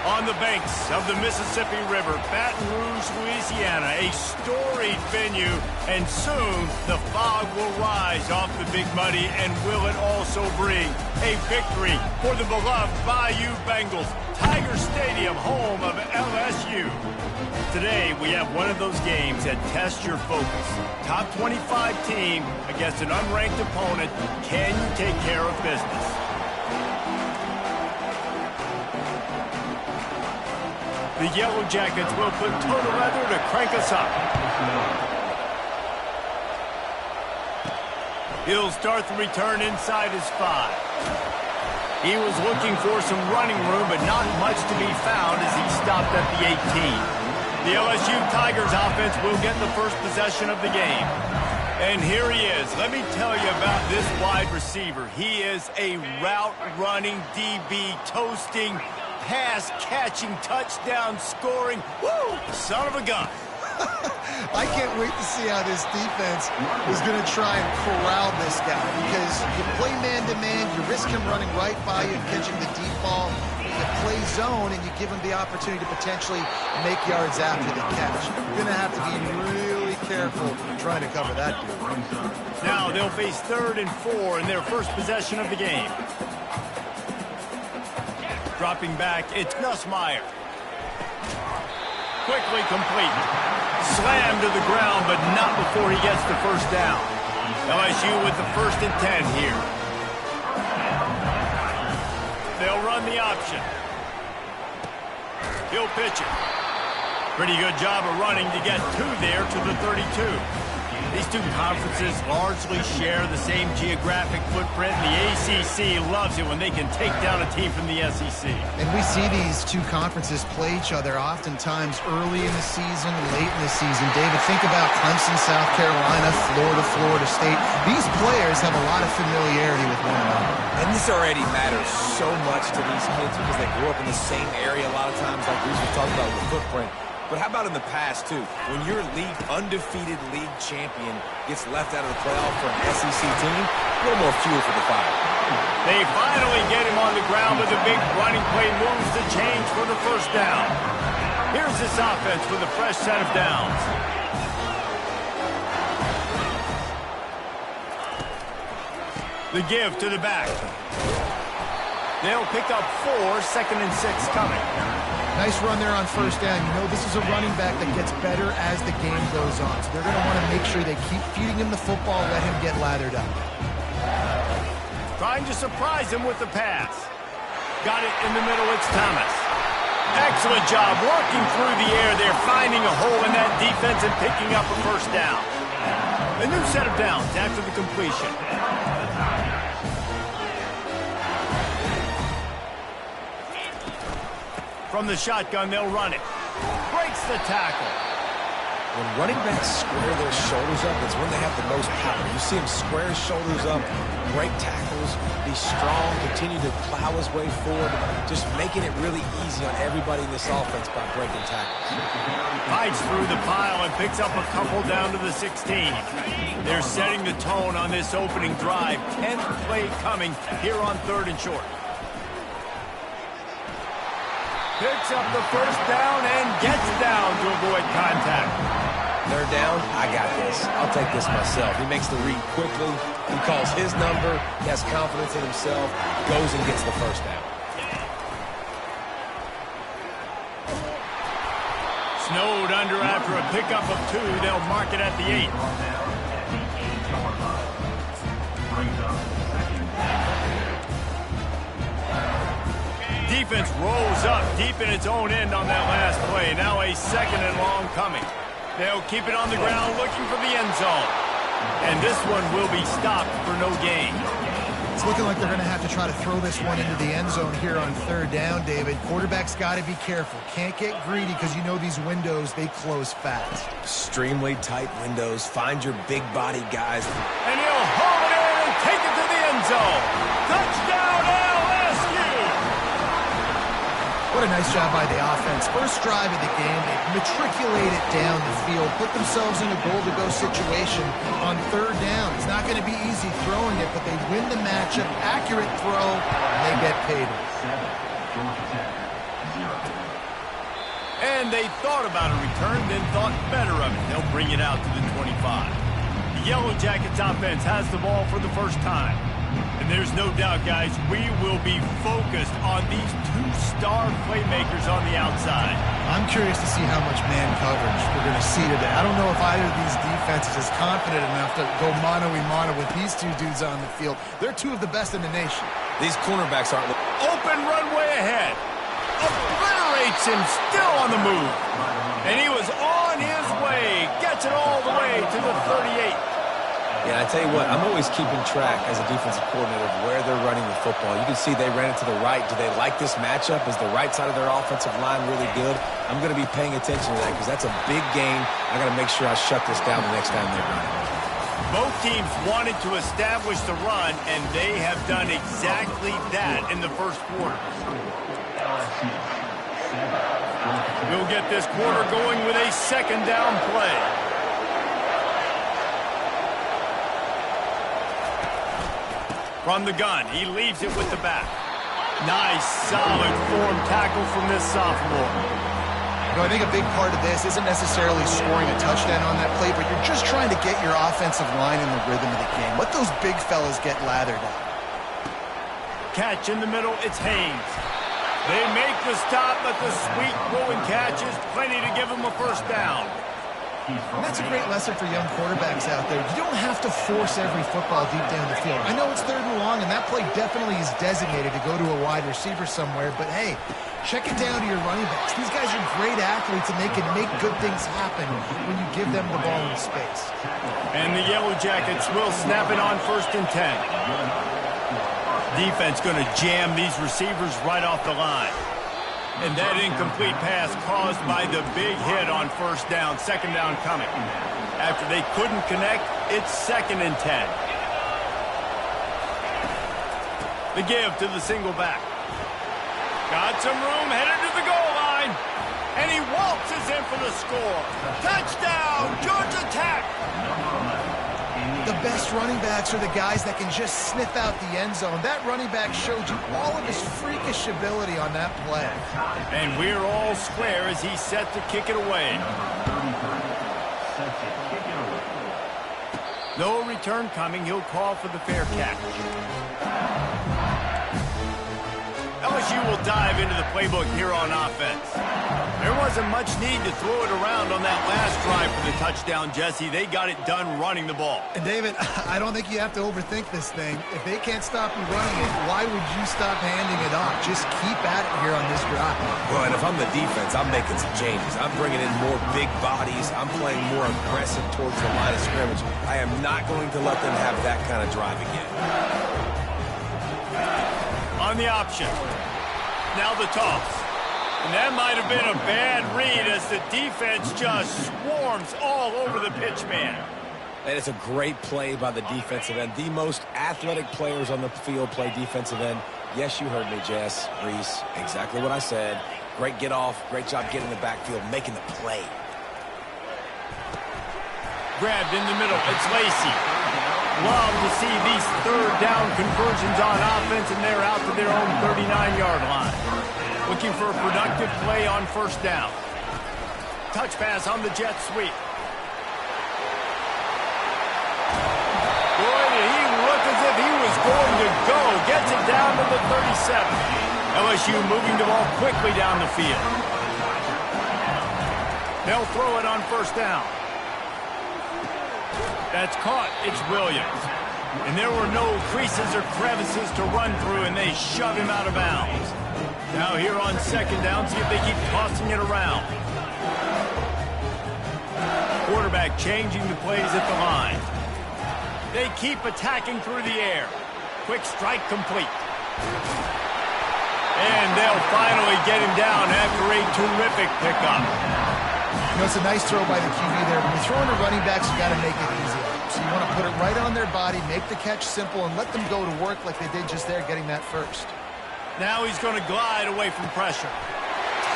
On the banks of the Mississippi River, Baton Rouge, Louisiana, a storied venue, and soon the fog will rise off the Big Muddy, and will it also bring a victory for the beloved Bayou Bengals, Tiger Stadium, home of LSU. Today, we have one of those games that tests your focus. Top 25 team against an unranked opponent. Can you take care of business? The Yellow Jackets will put total leather to crank us up. He'll start the return inside his 5. He was looking for some running room, but not much to be found as he stopped at the 18. The LSU Tigers offense will get the first possession of the game. And here he is. Let me tell you about this wide receiver. He is a route-running DB, toasting, pass-catching, touchdown-scoring, woo, son of a gun. I can't wait to see how this defense is going to try and corral this guy, because you play man-to-man, you risk him running right by you and catching the deep ball. You play zone, and you give him the opportunity to potentially make yards after the catch. You're going to have to be really careful trying to cover that dude. Now they'll face 3rd and 4 in their first possession of the game. Dropping back, it's Nussmeier. Quickly complete. Slammed to the ground, but not before he gets the first down. LSU with the 1st and 10 here. They'll run the option. He'll pitch it. Pretty good job of running to get 2 there to the 32. These two conferences largely share the same geographic footprint, and the ACC loves it when they can take down a team from the SEC. And we see these two conferences play each other oftentimes early in the season, late in the season. David, think about Clemson, South Carolina, Florida, Florida State. These players have a lot of familiarity with one another. And this already matters so much to these kids because they grew up in the same area a lot of times, like we just talked about with the footprint. But how about in the past, too? When your undefeated league champion gets left out of the playoff for an SEC team, a little more fuel for the fire. They finally get him on the ground with a big running play, moves the change for the first down. Here's this offense with a fresh set of downs. The give to the back. They'll pick up 4, 2nd and 6 coming. Nice run there on 1st down. You know, this is a running back that gets better as the game goes on. So they're going to want to make sure they keep feeding him the football, let him get lathered up. Trying to surprise him with the pass. Got it in the middle, it's Thomas. Excellent job working through the air there, finding a hole in that defense and picking up a first down. A new set of downs after the completion. From the shotgun, they'll run it. Breaks the tackle. When running backs square their shoulders up, it's when they have the most power. You see him square his shoulders up, break tackles, be strong, continue to plow his way forward, just making it really easy on everybody in this offense by breaking tackles. Fights through the pile and picks up a couple down to the 16. They're setting the tone on this opening drive. 10th play coming here on 3rd and short. Picks up the first down and gets down to avoid contact. 3rd down, I got this. I'll take this myself. He makes the read quickly. He calls his number. He has confidence in himself. Goes and gets the first down. Snowed under after a pickup of 2. They'll mark it at the 8. Defense rolls up deep in its own end on that last play. Now a 2nd and long coming. They'll keep it on the ground looking for the end zone. And this one will be stopped for no gain. It's looking like they're going to have to try to throw this one into the end zone here on 3rd down, David. Quarterback's got to be careful. Can't get greedy because you know these windows, they close fast. Extremely tight windows. Find your big body guys. And he'll haul it in and take it to the end zone. Touchdown, LSU! What a nice job by the offense. First drive of the game, they matriculate it down the field, put themselves in a goal-to-go situation on 3rd down. It's not going to be easy throwing it, but they win the matchup. Accurate throw, and they get paid. And they thought about a return, then thought better of it. They'll bring it out to the 25. The Yellow Jackets offense has the ball for the first time. And there's no doubt, guys, we will be focused on these two star playmakers on the outside. I'm curious to see how much man coverage we're going to see today. I don't know if either of these defenses is confident enough to go mano-a-mano with these two dudes on the field. They're two of the best in the nation. These cornerbacks aren't... Open runway ahead. Obliterates him, still on the move. And he was on his way. Gets it all the way to the 38. Yeah, I tell you what, I'm always keeping track as a defensive coordinator of where they're running the football. You can see they ran it to the right. Do they like this matchup? Is the right side of their offensive line really good? I'm going to be paying attention to that because that's a big game. I got to make sure I shut this down the next time they run it. Both teams wanted to establish the run, and they have done exactly that in the first quarter. We'll get this quarter going with a second down play. From the gun, he leaves it with the back. Nice, solid form tackle from this sophomore. I think a big part of this isn't necessarily scoring a touchdown on that play, but you're just trying to get your offensive line in the rhythm of the game. Let those big fellas get lathered up. Catch in the middle, it's Haynes. They make the stop, but the sweet throwing catch is plenty to give them a first down. And that's a great lesson for young quarterbacks out there. You don't have to force every football deep down the field. I know it's third and long, and that play definitely is designated to go to a wide receiver somewhere, but hey, check it down to your running backs. These guys are great athletes, and they can make good things happen when you give them the ball in space. And the Yellow Jackets will snap it on 1st and 10. Defense going to jam these receivers right off the line. And that incomplete pass caused by the big hit on first down, second down coming. After they couldn't connect, it's 2nd and 10. The give to the single back. Got some room, headed to the goal line. And he waltzes in for the score. Touchdown, Georgia Tech. The best running backs are the guys that can just sniff out the end zone. That running back showed you all of his freakish ability on that play. And we're all square as he's set to kick it away. No return coming. He'll call for the fair catch. LSU will dive into the playbook here on offense. There wasn't much need to throw it around on that last drive for the touchdown, Jesse. They got it done running the ball. And David, I don't think you have to overthink this thing. If they can't stop you running it, why would you stop handing it off? Just keep at it here on this drive. Well, and if I'm the defense, I'm making some changes. I'm bringing in more big bodies. I'm playing more aggressive towards the line of scrimmage. I am not going to let them have that kind of drive again. On the option. Now the toss. And that might have been a bad read as the defense just swarms all over the pitch man. And it's a great play by the defensive end. The most athletic players on the field play defensive end. Yes, you heard me, Jess, Reese. Exactly what I said. Great get off. Great job getting in the backfield, making the play. Grabbed in the middle. It's Lacey. Love to see these third down conversions on offense, and they're out to their own 39-yard line. Looking for a productive play on first down. Touch pass on the jet sweep. Boy, did he look as if he was going to go. Gets it down to the 37. LSU moving the ball quickly down the field. They'll throw it on first down. That's caught. It's Williams. And there were no creases or crevices to run through, and they shove him out of bounds. Now here on second down, see if they keep tossing it around. Quarterback changing the plays at the line. They keep attacking through the air. Quick strike complete. And they'll finally get him down after a terrific pickup. You know, it's a nice throw by the QB there. When you're throwing to running backs, you got to make it easy. So you want to put it right on their body, make the catch simple, and let them go to work like they did just there, getting that first. Now he's going to glide away from pressure.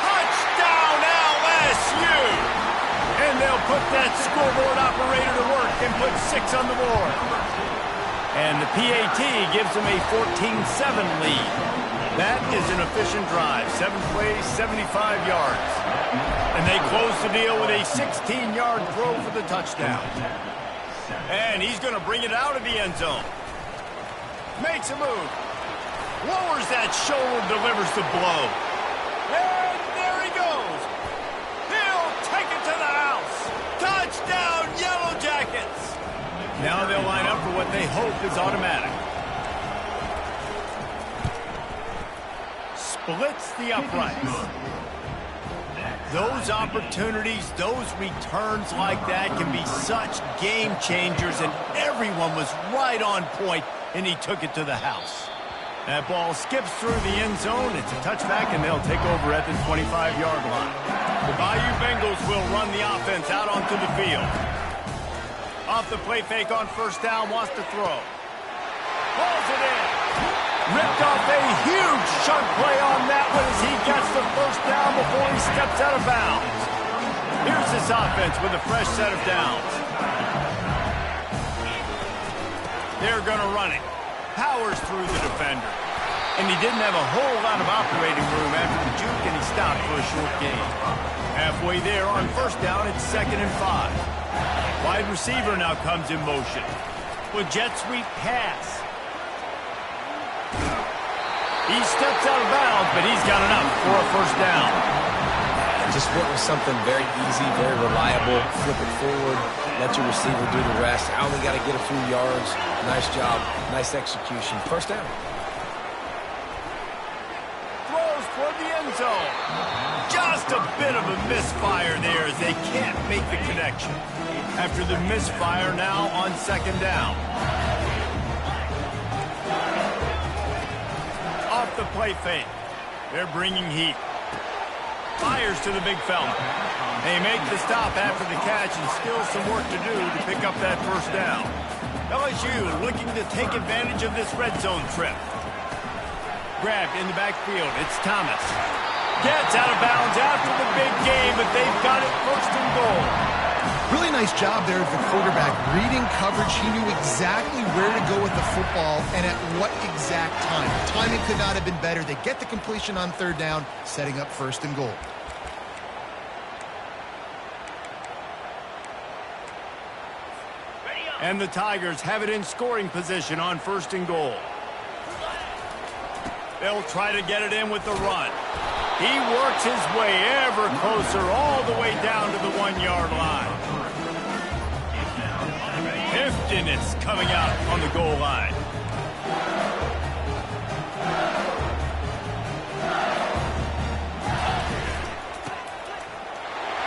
Touchdown, LSU! And they'll put that scoreboard operator to work and put 6 on the board. And the PAT gives them a 14-7 lead. That is an efficient drive. 7 plays, 75 yards. And they close the deal with a 16-yard throw for the touchdown. And he's going to bring it out of the end zone. Makes a move. Lowers that shoulder, delivers the blow. And there he goes. He'll take it to the house. Touchdown, Yellow Jackets. Now they'll line up for what they hope is automatic. Splits the uprights. Those opportunities, those returns like that can be such game changers, and everyone was right on point, and he took it to the house. That ball skips through the end zone. It's a touchback, and they'll take over at the 25-yard line. The Bayou Bengals will run the offense out onto the field. Off the play fake on first down, wants to throw. Pulls it in. Ripped off a huge chunk play on that one as he gets the first down before he steps out of bounds. Here's this offense with a fresh set of downs. They're going to run it. Powers through the defender. And he didn't have a whole lot of operating room after the juke, and he stopped for a short gain. Halfway there on first down, it's 2nd and 5. Wide receiver now comes in motion. With jet sweep pass. He steps out of bounds, but he's got enough for a first down. Just went with something very easy, very reliable. Flip it forward, let your receiver do the rest. I only got to get a few yards. Nice job, nice execution. First down. Throws toward the end zone. Just a bit of a misfire there as they can't make the connection. After the misfire now on 2nd down. Off the play fake. They're bringing heat. Fires to the big fella. They make the stop after the catch and still some work to do to pick up that first down. LSU looking to take advantage of this red zone trip. Grabbed in the backfield. It's Thomas. Gets out of bounds after the big game, but they've got it 1st and goal. Really nice job there of the quarterback. Reading coverage, he knew exactly where to go with the football and at what exact time. The timing could not have been better. They get the completion on 3rd down, setting up 1st and goal. And the Tigers have it in scoring position on 1st and goal. They'll try to get it in with the run. He works his way ever closer all the way down to the 1-yard line. Heftiness coming out on the goal line.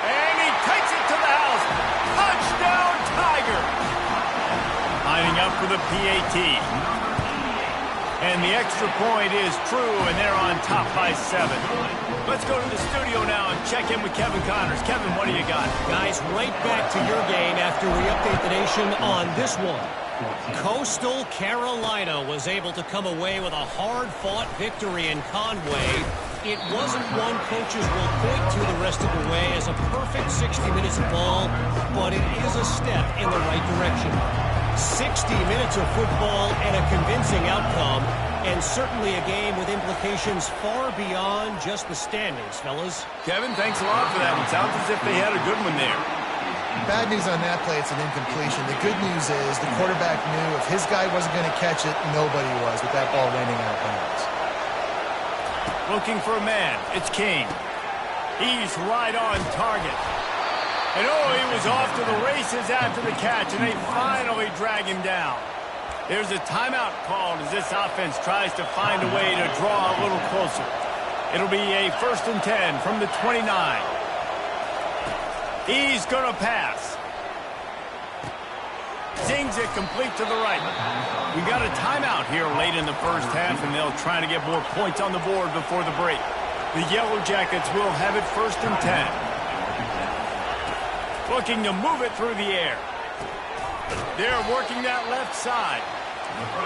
And he takes it to the house. Touchdown, Tiger. Lining up for the PAT. And the extra point is true, and they're on top by 7. Let's go to the studio now and check in with Kevin Connors. Kevin, what do you got? Guys, right back to your game after we update the nation on this one. Coastal Carolina was able to come away with a hard-fought victory in Conway. It wasn't one coaches will point to the rest of the way as a perfect 60 minutes of ball, but it is a step in the right direction. 60 minutes of football and a convincing outcome, and certainly a game with implications far beyond just the standings, fellas. Kevin, thanks a lot for that. It sounds as if they had a good one there. Bad news on that play, it's an incompletion. The good news is the quarterback knew if his guy wasn't going to catch it, nobody was with that ball landing out of bounds. Looking for a man. It's King. He's right on target. And oh, he was off to the races after the catch, and they finally drag him down. There's a timeout called as this offense tries to find a way to draw a little closer. It'll be a 1st and 10 from the 29. He's going to pass. Zings it complete to the right. We got a timeout here late in the first half, and they'll try to get more points on the board before the break. The Yellow Jackets will have it 1st and 10. Looking to move it through the air. They're working that left side.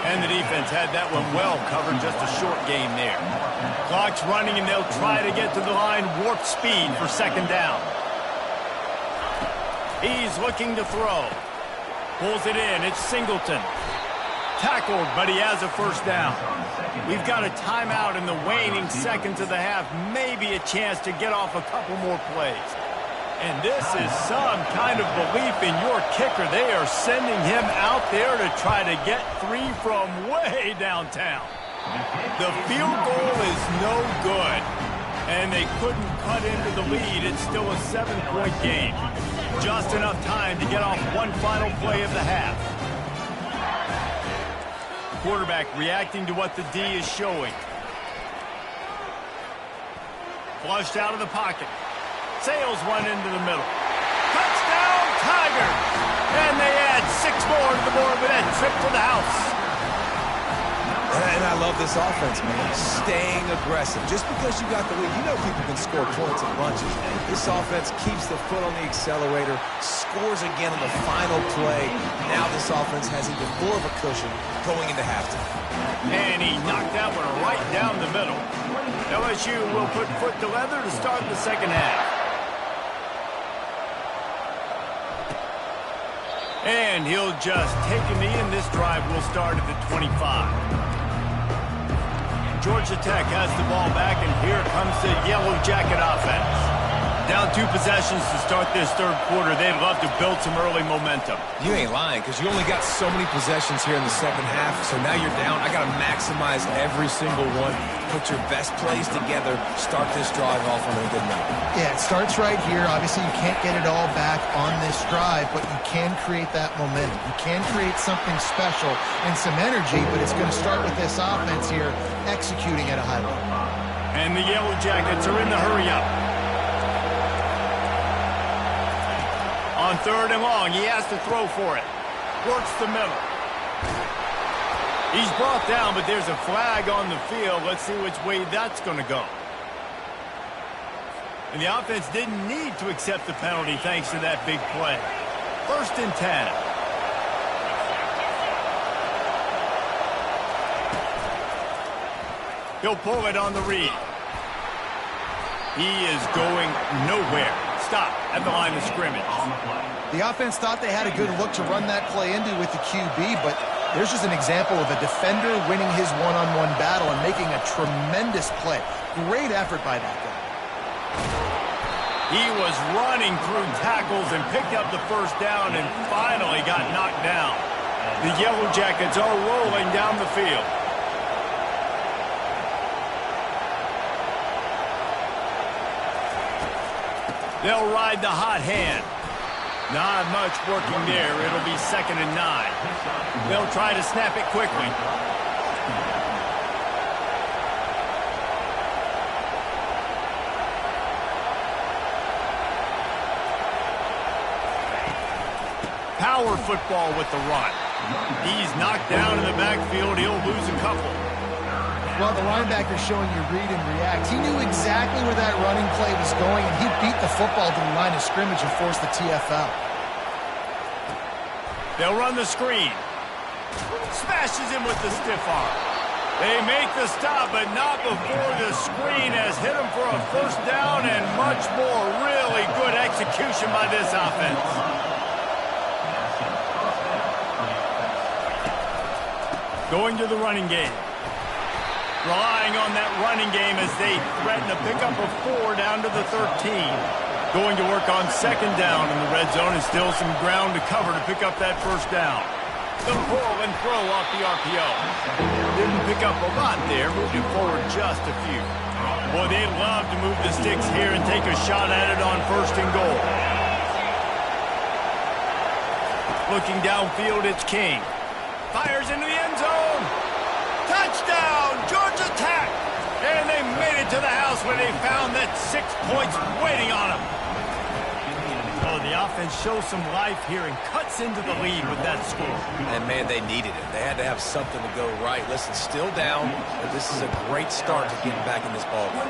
And the defense had that one well covered, just a short gain there. Clock's running, and they'll try to get to the line warp speed for 2nd down. He's looking to throw. Pulls it in. It's Singleton. tackled, but he has a first down. We've got a timeout in the waning seconds of the half. Maybe a chance to get off a couple more plays. And this is some kind of belief in your kicker. They are sending him out there to try to get 3 from way downtown. The field goal is no good, and they couldn't cut into the lead. It's still a 7-point game. Just enough time to get off one final play of the half. Quarterback reacting to what the D is showing. Flushed out of the pocket. Sails one into the middle. Touchdown, Tigers! And they add 6 more to the board with that trip to the house. And I love this offense, man. Staying aggressive. Just because you got the lead, you know people can score points in bunches. This offense keeps the foot on the accelerator, scores again on the final play. Now this offense has even more of a cushion going into halftime. And he knocked that one right down the middle. LSU will put foot to leather to start the second half. And he'll just take a knee, and this drive will start at the 25. Georgia Tech has the ball back, and here comes the Yellow Jacket offense. Down 2 possessions to start this third quarter. They'd love to build some early momentum. You ain't lying, because you only got so many possessions here in the second half, so now you're down. I got to maximize every single one. Put your best plays together. Start this drive off on a good note. Yeah, it starts right here. Obviously, you can't get it all back on this drive, but you can create that momentum. You can create something special and some energy, but it's going to start with this offense here executing at a high level. And the Yellow Jackets are in the hurry-up. On 3rd and long, he has to throw for it. Works the middle. He's brought down, but there's a flag on the field. Let's see which way that's going to go. And the offense didn't need to accept the penalty thanks to that big play. 1st and 10. He'll pull it on the read. He is going nowhere. Stop at the line of scrimmage. The offense thought they had a good look to run that play into with the QB, but there's just an example of a defender winning his one-on-one battle and making a tremendous play. Great effort by that guy. He was running through tackles and picked up the first down and finally got knocked down. The Yellow Jackets are rolling down the field. They'll ride the hot hand. Not much working there. It'll be 2nd and 9. They'll try to snap it quickly. Power football with the run. He's knocked down in the backfield. He'll lose a couple. Well, the linebacker's showing you read and react. He knew exactly where that running play was going, and he beat the football to the line of scrimmage and forced the TFL. They'll run the screen. Smashes him with the stiff arm. They make the stop, but not before the screen has hit him for a first down and much more. Really good execution by this offense. Going to the running game. Relying on that running game as they threaten a pickup of 4 down to the 13. Going to work on 2nd down in the red zone and still some ground to cover to pick up that first down. The pull and throw off the RPO. Didn't pick up a lot there, moved it forward just a few. Boy, they love to move the sticks here and take a shot at it on 1st and goal. Looking downfield, it's King. Fires into the end zone. Touchdown, Georgia Tech! And they made it to the house when they found that 6 points waiting on them. Oh, the offense shows some life here and cuts into the lead with that score. And, man, they needed it. They had to have something to go right. Listen, still down, but this is a great start to getting back in this ballgame.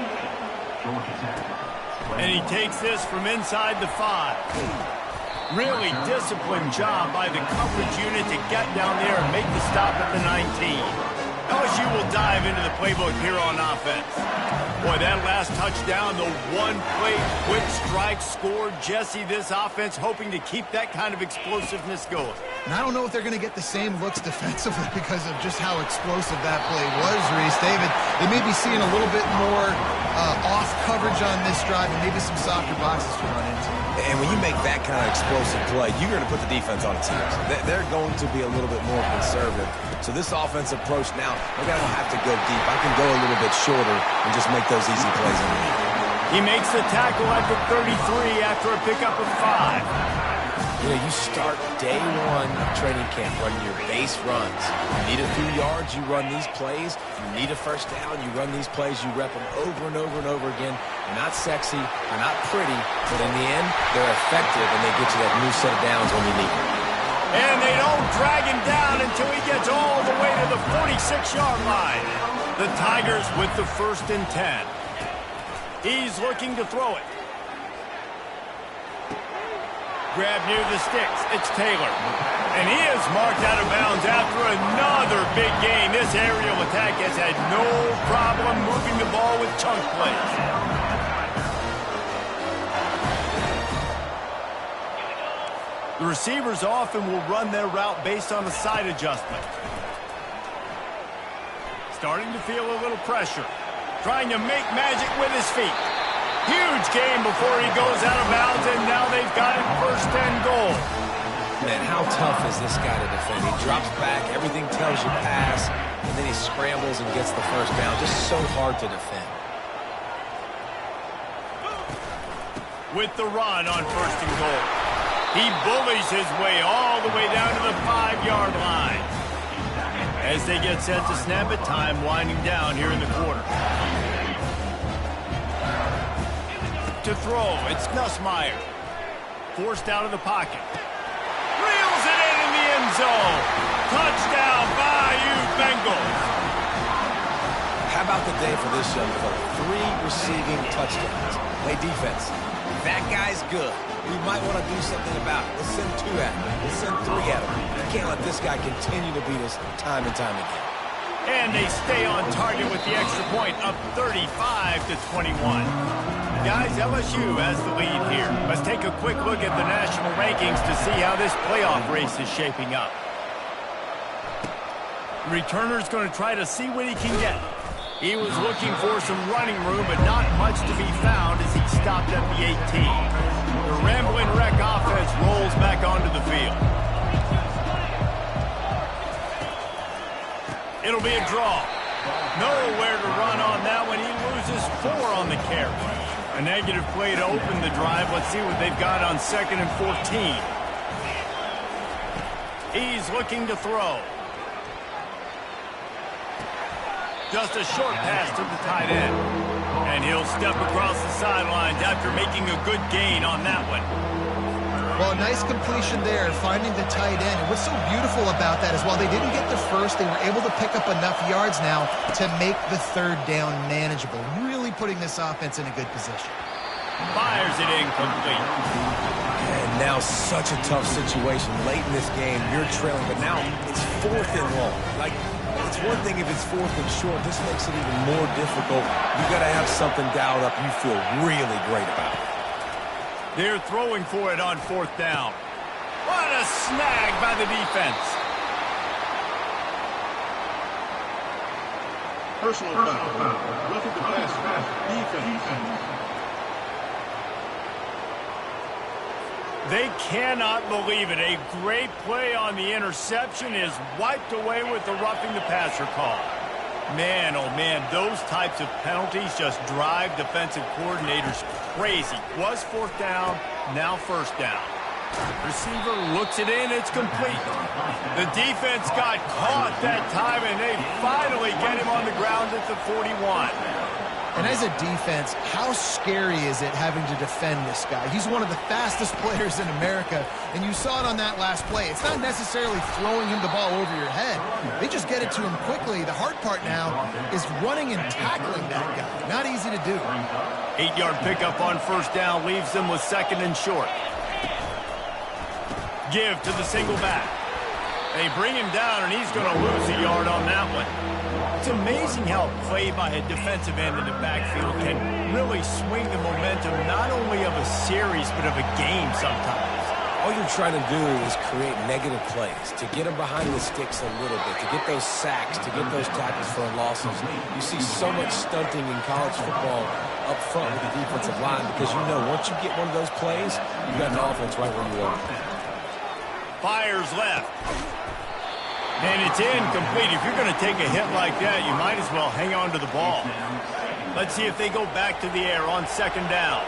And he takes this from inside the 5. Really disciplined job by the coverage unit to get down there and make the stop at the 19. LSU will dive into the playbook here on offense. Boy, that last touchdown, the one-play quick strike score. Jesse, this offense hoping to keep that kind of explosiveness going. And I don't know if they're going to get the same looks defensively because of just how explosive that play was, Reese. David, they may be seeing a little bit more off coverage on this drive and maybe some softer boxes to run into. And when you make that kind of explosive play, you're going to put the defense on its heels. They're going to be a little bit more conservative. So this offensive approach now, maybe I don't have to go deep. I can go a little bit shorter and just make those easy plays in the lead. He makes the tackle at the 33 after a pickup of 5. You know, you start day one of training camp running your base runs. You need a few yards, you run these plays. You need a first down, you run these plays. You rep them over and over and over again. They're not sexy, they're not pretty, but in the end, they're effective, and they get you that new set of downs when you need them. And they don't drag him down until he gets all the way to the 46-yard line. The Tigers with the 1st and 10. He's looking to throw it. Grab near the sticks. It's Taylor. And he is marked out of bounds after another big gain. This aerial attack has had no problem moving the ball with chunk plays. The receivers often will run their route based on a side adjustment. Starting to feel a little pressure. Trying to make magic with his feet. Huge game before he goes out of bounds, and now they've got it 1st and goal. Man, how tough is this guy to defend? He drops back, everything tells you pass, and then he scrambles and gets the 1st down. Just so hard to defend. With the run on 1st and goal. He bullies his way all the way down to the 5-yard line. As they get set to snap it, time winding down here in the quarter. To throw, it's Nussmeier. Forced out of the pocket. Reels it in the end zone. Touchdown, Bayou Bengals. How about the day for this young fella? 3 receiving touchdowns. Hey, defense, that guy's good. We might want to do something about it. Let's send 2 at him. Let's send 3 at him. You can't let this guy continue to beat us time and time again. And they stay on target with the extra point, up 35-21. Guys, LSU has the lead here. Let's take a quick look at the national rankings to see how this playoff race is shaping up. The returner's going to try to see what he can get. He was looking for some running room, but not much to be found as he stopped at the 18. The rambling wreck offense rolls back onto the field. It'll be a draw. Nowhere to run on that one. He loses 4 on the carry. A negative play to open the drive. Let's see what they've got on 2nd and 14. He's looking to throw. Just a short pass to the tight end. And he'll step across the sidelines after making a good gain on that one. Well, a nice completion there, finding the tight end. And what's so beautiful about that is while they didn't get the first, they were able to pick up enough yards now to make the 3rd down manageable. Really putting this offense in a good position. Fires it incomplete. And now such a tough situation. Late in this game, you're trailing, but now it's 4th and long. Like, it's one thing if it's 4th and short. This makes it even more difficult. You got to have something dialed up you feel really great about. They're throwing for it on 4th down. What a snag by the defense. Personal foul. Roughing the passer. Defense. They cannot believe it. A great play on the interception is wiped away with the roughing the passer call. Man, oh man, those types of penalties just drive defensive coordinators crazy. Was 4th down, now 1st down. Receiver looks it in, it's complete. The defense got caught that time, and they finally get him on the ground at the 41. And as a defense, how scary is it having to defend this guy? He's one of the fastest players in America, and you saw it on that last play. It's not necessarily throwing him the ball over your head. They just get it to him quickly. The hard part now is running and tackling that guy. Not easy to do. 8-yard pickup on 1st down leaves them with 2nd and short. Give to the single back. They bring him down, and he's going to lose a yard on that one. It's amazing how a play by a defensive end in the backfield can really swing the momentum not only of a series but of a game sometimes. All you're trying to do is create negative plays, to get them behind the sticks a little bit, to get those sacks, to get those tackles for losses. You see so much stunting in college football up front with the defensive line because you know once you get one of those plays, you got an offense right where you are. Fires left. And it's incomplete. If you're going to take a hit like that, you might as well hang on to the ball. Let's see if they go back to the air on second down.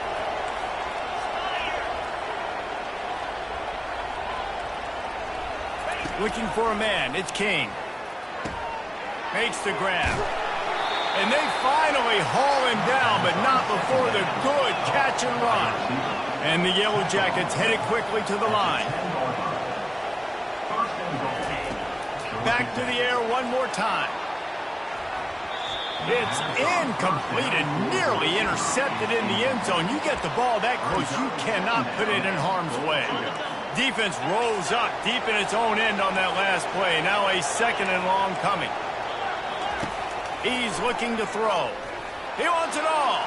Looking for a man. It's King. Makes the grab. And they finally haul him down, but not before the good catch and run. And the Yellow Jackets headed quickly to the line. Back to the air one more time. It's incomplete and nearly intercepted in the end zone. You get the ball that close, you cannot put it in harm's way. Defense rose up deep in its own end on that last play. Now a second and long coming. He's looking to throw. He wants it all.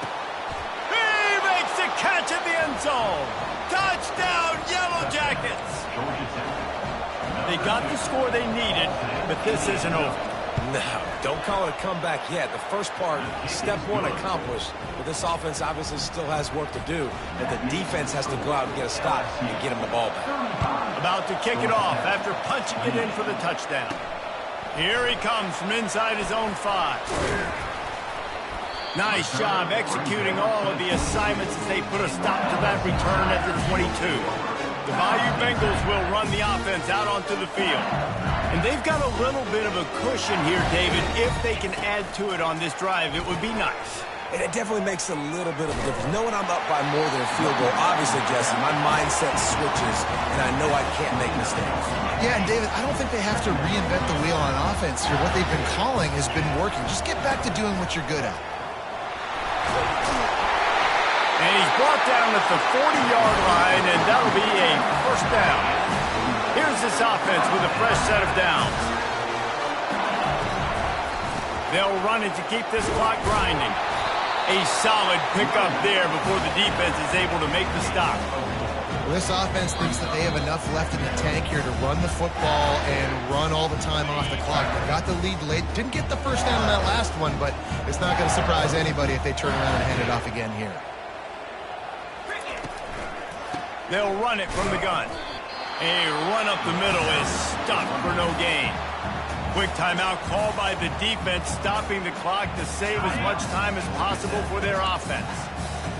He makes the catch at the end zone. Touchdown, Yellow Jackets. They got the score they needed, but this isn't over. No, don't call it a comeback yet. The first part, step one accomplished, but this offense obviously still has work to do, but the defense has to go out and get a stop and get him the ball back. About to kick it off after punching it in for the touchdown. Here he comes from inside his own 5. Nice job executing all of the assignments as they put a stop to that return at the 22. The Bayou Bengals will run the offense out onto the field. And they've got a little bit of a cushion here, David. If they can add to it on this drive, it would be nice. And it definitely makes a little bit of a difference. Knowing I'm up by more than a field goal, obviously, Jesse, my mindset switches, and I know I can't make mistakes. Yeah, and David, I don't think they have to reinvent the wheel on offense here. What they've been calling has been working. Just get back to doing what you're good at. And he's brought down at the 40-yard line, and that'll be a first down. Here's this offense with a fresh set of downs. They'll run it to keep this clock grinding. A solid pickup there before the defense is able to make the stop. Well, this offense thinks that they have enough left in the tank here to run the football and run all the time off the clock. They got the lead late. Didn't get the first down on that last one, but it's not going to surprise anybody if they turn around and hand it off again here. They'll run it from the gun. A run up the middle is stuffed for no gain. Quick timeout called by the defense, stopping the clock to save as much time as possible for their offense.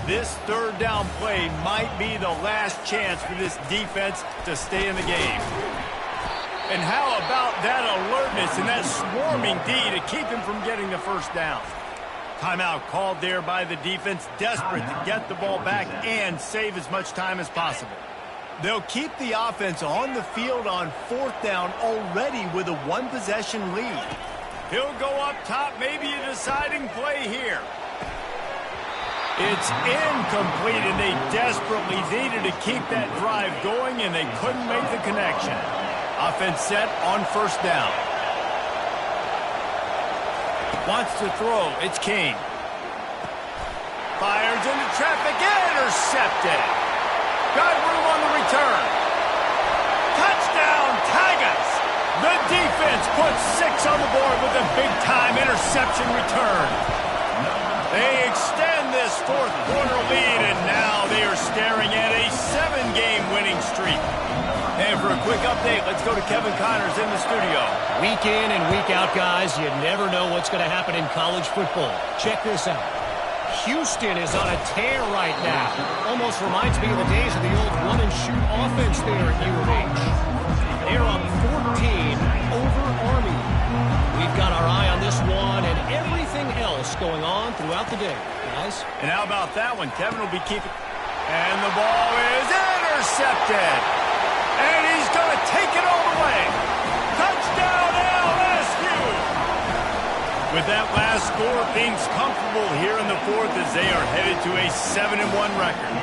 This third down play might be the last chance for this defense to stay in the game. And how about that alertness and that swarming D to keep him from getting the first down? Timeout called there by the defense, desperate to get the ball back and save as much time as possible. They'll keep the offense on the field on fourth down already with a one-possession lead. He'll go up top, maybe a deciding play here. It's incomplete, and they desperately needed to keep that drive going, and they couldn't make the connection. Offense set on first down. Wants to throw. It's King. Fires into traffic. Intercepted. Got room on the return. Touchdown, Tigers. The defense puts 6 on the board with a big-time interception return. They extend this fourth quarter lead, and now they are staring at a 7-game winning streak. And for a quick update, let's go to Kevin Connors in the studio. Week in and week out, guys, you never know what's going to happen in college football. Check this out. Houston is on a tear right now. Almost reminds me of the days of the old run-and-shoot offense there at U of H. They're up 14 over Army. We've got our eye on this one and everything else going on throughout the day, guys. And how about that one? Kevin will be keeping... And the ball is intercepted. And he's going to take it all the way. Touchdown, LSU! With that last score, things comfortable here in the fourth as they are headed to a 7-1 record.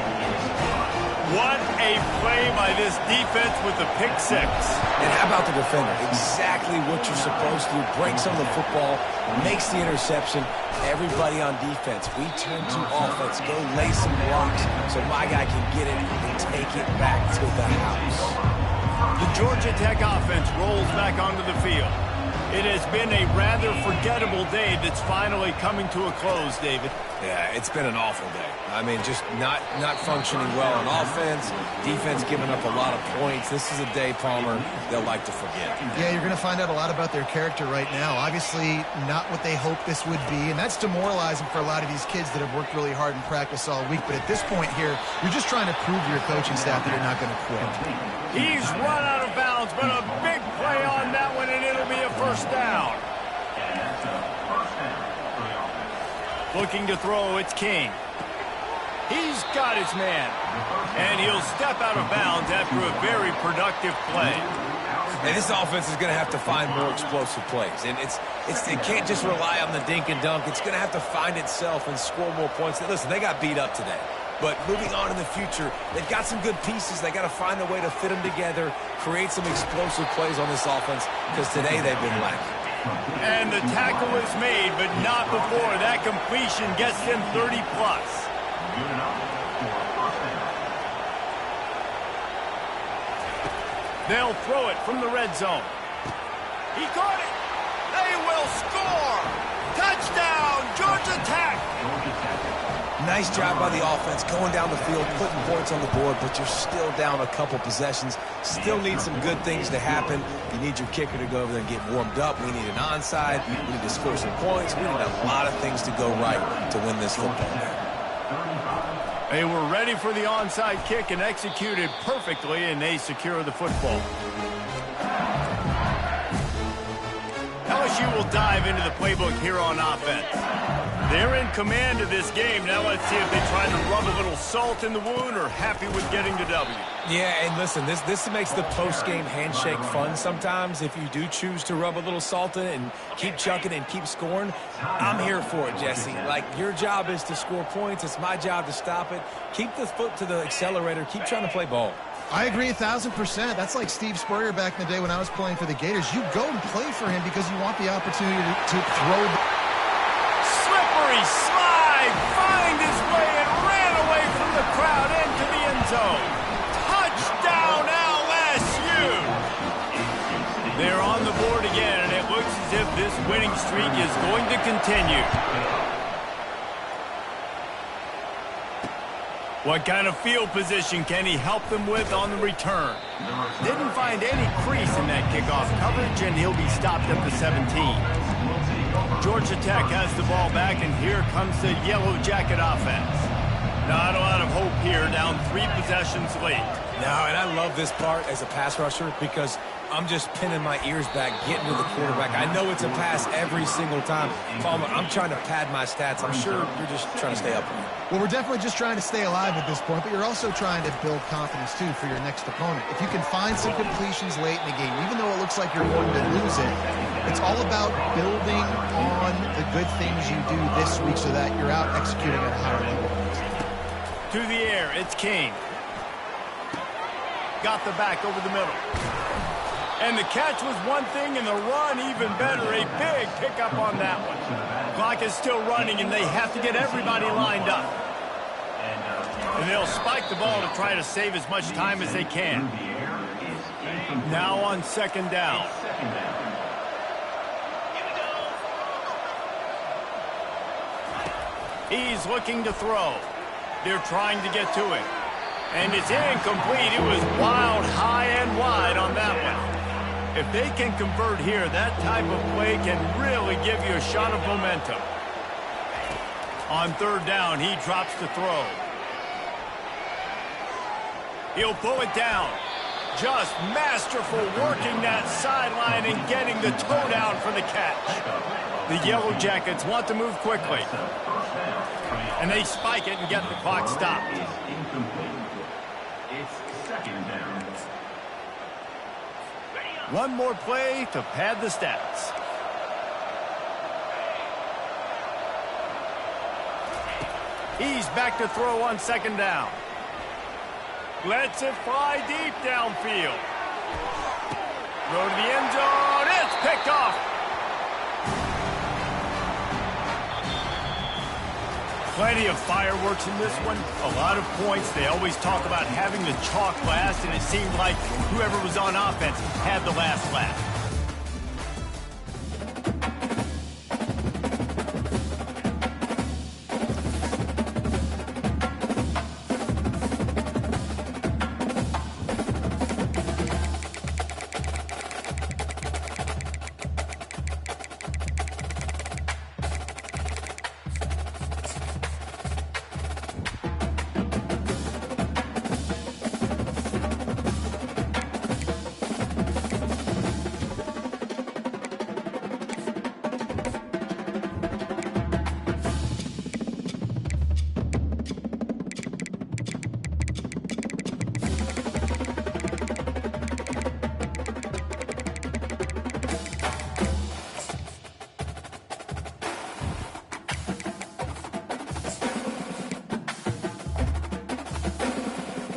What a play by this defense with the pick six. And how about the defender? Exactly what you're supposed to do. Breaks on the football, makes the interception. Everybody on defense, we turn to offense. Go lay some blocks so my guy can get it and take it back to the house. The Georgia Tech offense rolls back onto the field. It has been a rather forgettable day that's finally coming to a close, David. Yeah, it's been an awful day. I mean, just not functioning well on offense. Defense giving up a lot of points. This is a day, Palmer, they'll like to forget. Yeah, you're going to find out a lot about their character right now. Obviously, not what they hoped this would be, and that's demoralizing for a lot of these kids that have worked really hard in practice all week. But at this point here, you're just trying to prove to your coaching staff that you're not going to quit. He's run out of bounds, but a big play on that one, and it'll be a first down. Looking to throw, it's King. He's got his man. And he'll step out of bounds after a very productive play. And this offense is going to have to find more explosive plays. And it can't just rely on the dink and dunk. It's going to have to find itself and score more points. Listen, they got beat up today. But moving on in the future, they've got some good pieces. They got to find a way to fit them together, create some explosive plays on this offense, because today they've been lacking. And the tackle is made, but not before that completion gets them 30-plus. They'll throw it from the red zone. He caught it. They will score. Touchdown, Georgia Tech. Nice job by the offense going down the field, putting points on the board, but you're still down a couple possessions. Still need some good things to happen. You need your kicker to go over there and get warmed up. We need an onside. We need to score some points. We need a lot of things to go right to win this football game. They were ready for the onside kick and executed perfectly, and they secure the football. LSU will dive into the playbook here on offense. They're in command of this game. Now let's see if they try to rub a little salt in the wound or happy with getting the W. Yeah, and listen, this makes the post-game handshake fun sometimes. If you do choose to rub a little salt in it and keep chucking and keep scoring, I'm here for it, Jesse. Like, your job is to score points. It's my job to stop it. Keep the foot to the accelerator. Keep trying to play ball. I agree 1,000%. That's like Steve Spurrier back in the day when I was playing for the Gators. You go and play for him because you want the opportunity to throw the... Slippery slide, find his way and ran away from the crowd into the end zone. Touchdown LSU! They're on the board again, and it looks as if this winning streak is going to continue. What kind of field position can he help them with on the return? Didn't find any crease in that kickoff coverage, and he'll be stopped at the 17. Georgia Tech has the ball back, and here comes the Yellow Jacket offense. Not a lot of hope here, down 3 possessions late. No, and I love this part as a pass rusher because I'm just pinning my ears back, getting to the quarterback. I know it's a pass every single time. Palmer, I'm trying to pad my stats. I'm sure you're just trying to stay up with it. Well, we're definitely just trying to stay alive at this point, but you're also trying to build confidence, too, for your next opponent. If you can find some completions late in the game, even though it looks like you're going to lose it, it's all about building on the good things you do this week so that you're out executing at a higher level. To the air, it's King. Got the back over the middle. And the catch was one thing, and the run even better. A big pickup on that one. Clock is still running, and they have to get everybody lined up. And they'll spike the ball to try to save as much time as they can. Now on second down. He's looking to throw. They're trying to get to it. And it's incomplete. It was wild, high and wide on that one. If they can convert here, that type of play can really give you a shot of momentum. On third down, he drops to throw. He'll pull it down. Just masterful working that sideline and getting the toe down for the catch. The Yellow Jackets want to move quickly. And they spike it and get the clock stopped. One more play to pad the stats. He's back to throw on second down. Lets it fly deep downfield. Go to the end zone. It's picked off. Plenty of fireworks in this one. A lot of points. They always talk about having the chalk last, and it seemed like whoever was on offense had the last laugh.